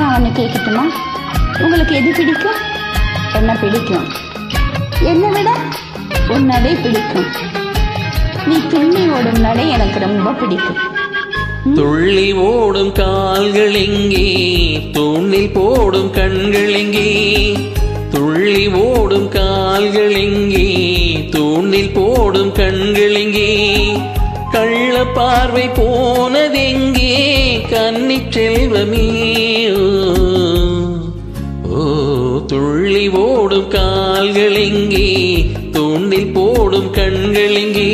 நான் ஒன்று கேட்கட்டுமா? உங்களுக்கு எது பிடிக்கும்? என்ன பிடிக்கும்? என்னை விட உன்னடை பிடிக்கும். நீ துள்ளி ஓடும் நடை எனக்கு ரொம்ப பிடிக்கும். துள்ளி ஓடும் கால்கள் எங்கே, தூணில் போடும் கண்கள் எங்கே? துள்ளி ஓடும் கால்கள் எங்கே, தூணில் போடும் கண்கள் எங்கே? கள்ள பார்வை போனதெங்கே கன்னிச் செல்வமே? ஓ துள்ளி ஓடும் கால்கள் எங்கே, தூணில் போடும் கண்கள் எங்கே?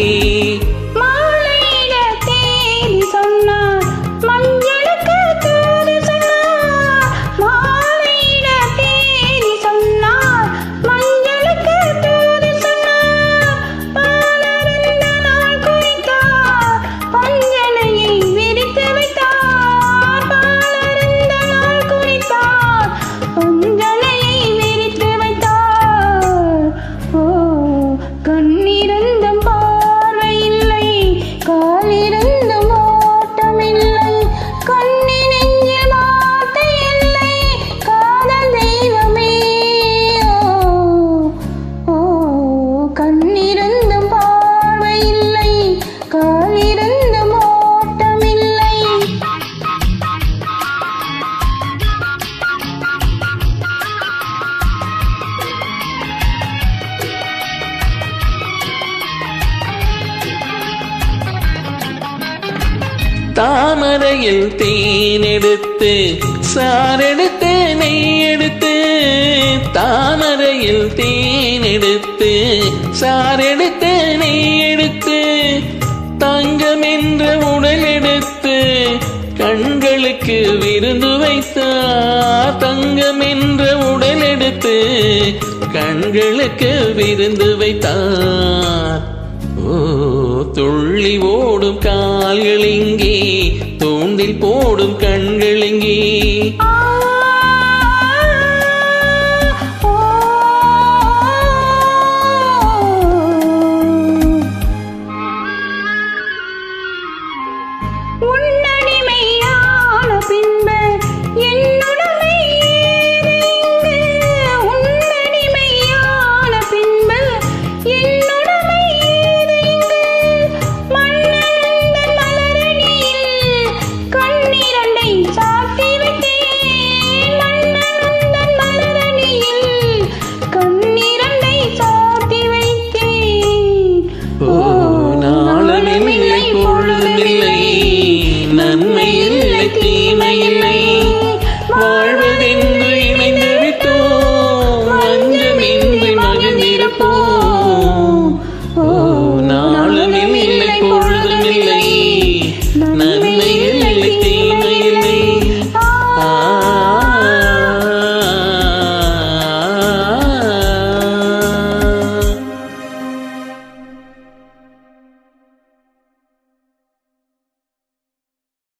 தாமரையில் தேனெடுத்து சாரெடுத்து நெய்யெடுத்து, தாமரையில் தேனெடுத்து சாரெடுத்து நெய்யெடுத்து, தங்கம் என்ற உடல் எடுத்து கண்களுக்கு விருந்து வைத்தார். தங்கம் என்ற உடல் எடுத்து கண்களுக்கு விருந்து வைத்தார். ஓ துள்ளி ஓடும் கால்கள் எங்கே, தூண்டில் போடும் கண்கள் எங்கே? நன்மை